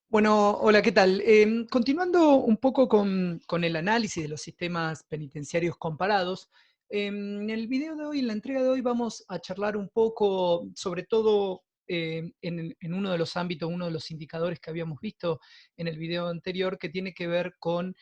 Bueno, hola, ¿qué tal? Continuando un poco con el análisis de los sistemas penitenciarios comparados, en el video de hoy, en la entrega de hoy, vamos a charlar un poco, sobre todo en uno de los ámbitos, uno de los indicadores que habíamos visto en el video anterior, que tiene que ver con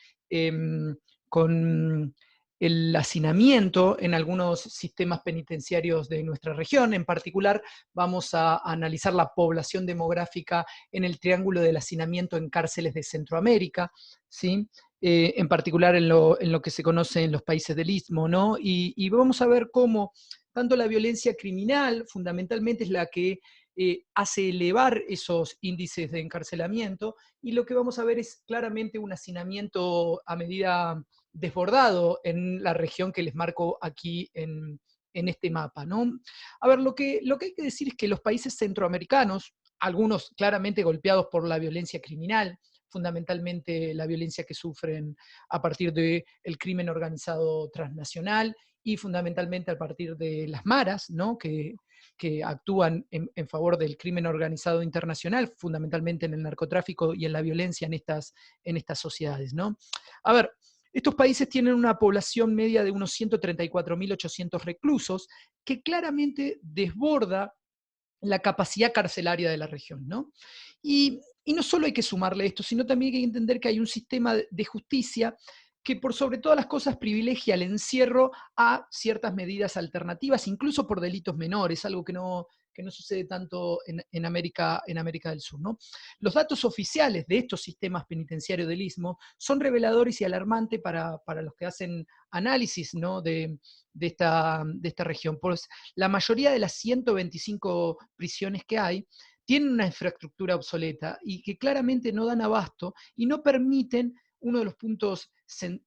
el hacinamiento en algunos sistemas penitenciarios de nuestra región. En particular, vamos a analizar la población demográfica en el triángulo del hacinamiento en cárceles de Centroamérica, ¿sí? En particular en lo que se conoce en los países del Istmo, ¿no? Y vamos a ver cómo tanto la violencia criminal fundamentalmente es la que hace elevar esos índices de encarcelamiento, y lo que vamos a ver es claramente un hacinamiento a medida desbordado en la región que les marco aquí en este mapa, ¿no? A ver, lo que hay que decir es que los países centroamericanos, algunos claramente golpeados por la violencia criminal, fundamentalmente la violencia que sufren a partir del crimen organizado transnacional y fundamentalmente a partir de las maras, ¿no? Que actúan en favor del crimen organizado internacional, fundamentalmente en el narcotráfico y en la violencia en estas sociedades, ¿no? A ver, estos países tienen una población media de unos 134.800 reclusos, que claramente desborda la capacidad carcelaria de la región, ¿no? Y no solo hay que sumarle esto, sino también hay que entender que hay un sistema de justicia que por sobre todas las cosas privilegia el encierro a ciertas medidas alternativas, incluso por delitos menores, algo que no sucede tanto en América del Sur, ¿no? Los datos oficiales de estos sistemas penitenciarios del Istmo son reveladores y alarmantes para los que hacen análisis, ¿no? De esta región. Pues la mayoría de las 125 prisiones que hay tienen una infraestructura obsoleta y que claramente no dan abasto y no permiten uno de los puntos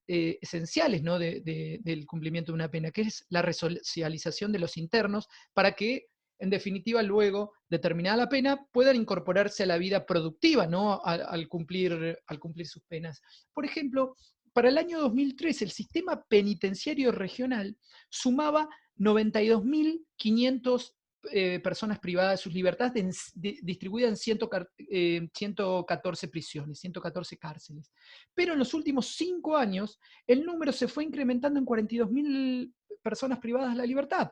esenciales, ¿no? Del cumplimiento de una pena, que es la resocialización de los internos para que, en definitiva, luego de terminada la pena, puedan incorporarse a la vida productiva, ¿no? Al cumplir sus penas. Por ejemplo, para el año 2003, el sistema penitenciario regional sumaba 92.500 personas privadas de sus libertades distribuidas en 114 prisiones, 114 cárceles. Pero en los últimos 5 años, el número se fue incrementando en 42.000 personas privadas de la libertad.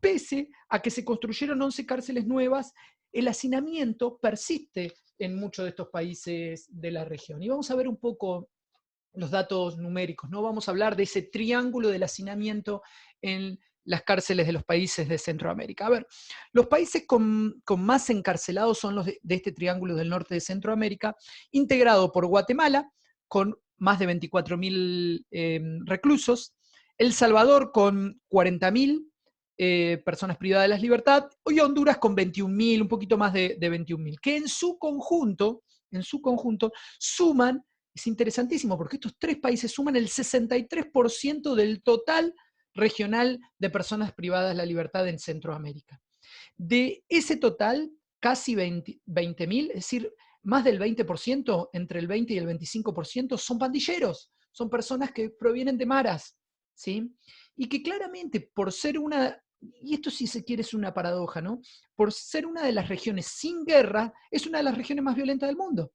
Pese a que se construyeron 11 cárceles nuevas, el hacinamiento persiste en muchos de estos países de la región. Y vamos a ver un poco los datos numéricos, ¿no? Vamos a hablar de ese triángulo del hacinamiento en las cárceles de los países de Centroamérica. A ver, los países con más encarcelados son los de este triángulo del norte de Centroamérica, integrado por Guatemala, con más de 24.000 reclusos, El Salvador con 40.000 personas privadas de la libertad, y Honduras con 21.000, un poquito más de 21.000, que en su conjunto suman. Es interesantísimo porque estos tres países suman el 63% del total regional de personas privadas de la libertad en Centroamérica. De ese total, casi 20.000, es decir, más del 20%, entre el 20 y el 25%, son pandilleros, son personas que provienen de maras, ¿sí? Y que claramente, por ser una, y esto si se quiere es una paradoja, ¿no? Por ser una de las regiones sin guerra, es una de las regiones más violentas del mundo.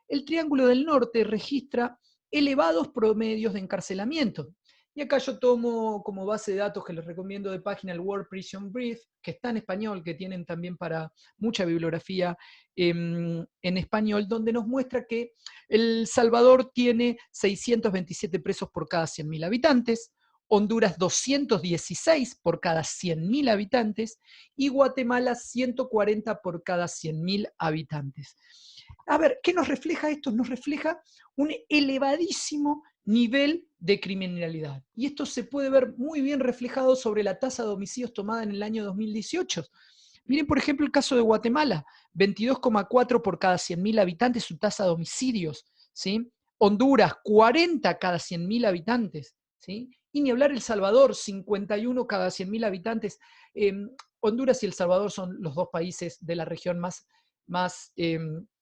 El Triángulo del Norte registra elevados promedios de encarcelamiento. Y acá yo tomo como base de datos que les recomiendo de página el World Prison Brief, que está en español, que tienen también para mucha bibliografía en español, donde nos muestra que El Salvador tiene 627 presos por cada 100.000 habitantes, Honduras 216 por cada 100.000 habitantes y Guatemala 140 por cada 100.000 habitantes. A ver, ¿qué nos refleja esto? Nos refleja un elevadísimo nivel de criminalidad. Y esto se puede ver muy bien reflejado sobre la tasa de homicidios tomada en el año 2018. Miren, por ejemplo, el caso de Guatemala, 22,4 por cada 100.000 habitantes su tasa de homicidios, ¿sí? Honduras, 40 cada 100.000 habitantes, ¿sí? Y ni hablar El Salvador, 51 cada 100.000 habitantes. Eh, Honduras y El Salvador son los dos países de la región más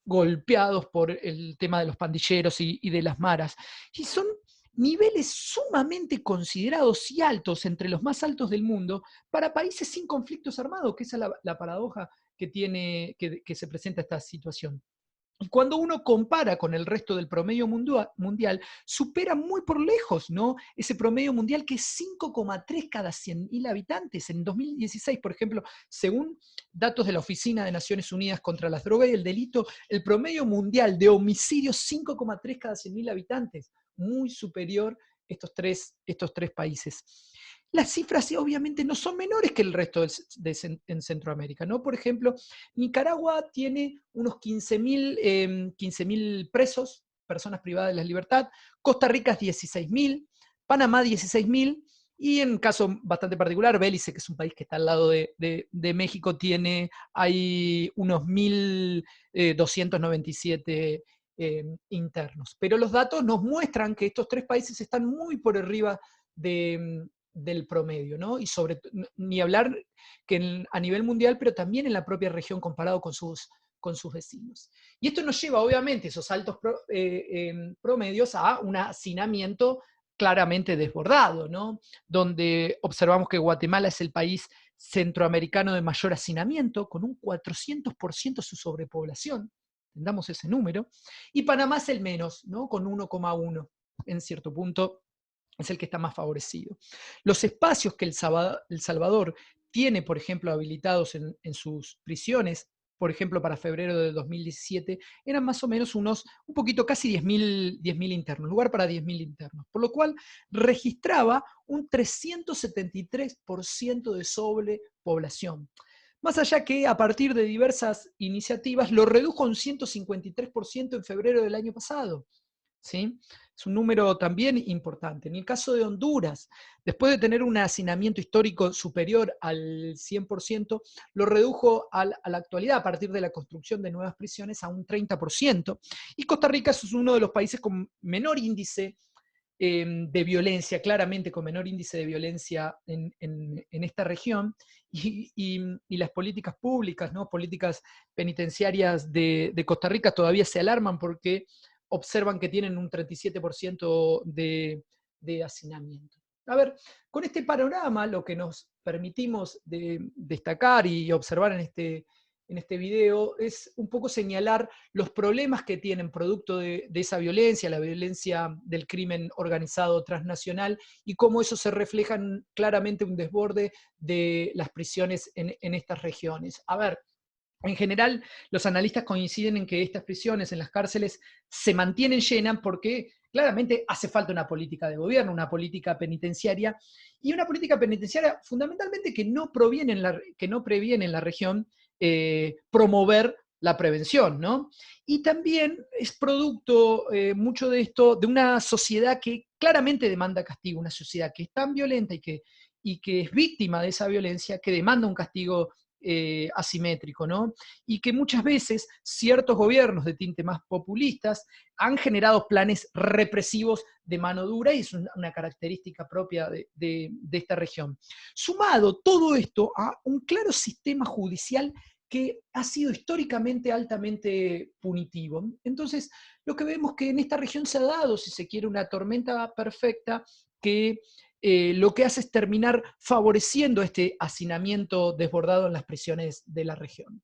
golpeados por el tema de los pandilleros y de las maras. Y son niveles sumamente considerados y altos, entre los más altos del mundo, para países sin conflictos armados, que esa es la paradoja que se presenta esta situación. Y cuando uno compara con el resto del promedio mundial, supera muy por lejos, ¿no? Ese promedio mundial que es 5,3 cada 100.000 habitantes. En 2016, por ejemplo, según datos de la Oficina de Naciones Unidas contra las Drogas y el Delito, el promedio mundial de homicidios 5,3 cada 100.000 habitantes, muy superior estos tres países. Las cifras obviamente no son menores que el resto en Centroamérica, ¿no? Por ejemplo, Nicaragua tiene unos 15.000 presos, personas privadas de la libertad, Costa Rica es 16.000, Panamá 16.000, y en un caso bastante particular, Belice, que es un país que está al lado de México, hay unos 1.297 internos. Pero los datos nos muestran que estos tres países están muy por arriba del promedio, ¿no? Y ni hablar que a nivel mundial, pero también en la propia región comparado con sus vecinos. Y esto nos lleva, obviamente, esos altos promedios a un hacinamiento claramente desbordado, ¿no? Donde observamos que Guatemala es el país centroamericano de mayor hacinamiento, con un 400% de su sobrepoblación, entendamos ese número, y Panamá es el menos, ¿no? Con 1,1 en cierto punto es el que está más favorecido. Los espacios que El Salvador tiene, por ejemplo, habilitados en sus prisiones, por ejemplo, para febrero de 2017, eran más o menos un poquito, casi 10.000 internos, lugar para 10.000 internos, por lo cual registraba un 373% de sobrepoblación. Más allá que a partir de diversas iniciativas lo redujo un 153% en febrero del año pasado. ¿Sí? Es un número también importante. En el caso de Honduras, después de tener un hacinamiento histórico superior al 100%, lo redujo a la actualidad, a partir de la construcción de nuevas prisiones, a un 30%. Y Costa Rica es uno de los países con menor índice de violencia, claramente con menor índice de violencia en esta región, y las políticas públicas, ¿no? Políticas penitenciarias de Costa Rica todavía se alarman porque observan que tienen un 37% de hacinamiento. A ver, con este panorama lo que nos permitimos destacar y observar en este video es un poco señalar los problemas que tienen producto de esa violencia, la violencia del crimen organizado transnacional, y cómo eso se refleja en claramente un desborde de las prisiones en estas regiones. A ver, en general, los analistas coinciden en que estas prisiones en las cárceles se mantienen llenas porque claramente hace falta una política de gobierno, una política penitenciaria, y una política penitenciaria fundamentalmente que no previene en la región promover la prevención, ¿no? Y también es producto mucho de esto de una sociedad que claramente demanda castigo, una sociedad que es tan violenta y que es víctima de esa violencia, que demanda un castigo asimétrico, ¿no? Y que muchas veces ciertos gobiernos de tinte más populistas han generado planes represivos de mano dura, y es una característica propia de esta región. Sumado todo esto a un claro sistema judicial que ha sido históricamente altamente punitivo. Entonces, lo que vemos que en esta región se ha dado, si se quiere, una tormenta perfecta que lo que hace es terminar favoreciendo este hacinamiento desbordado en las prisiones de la región.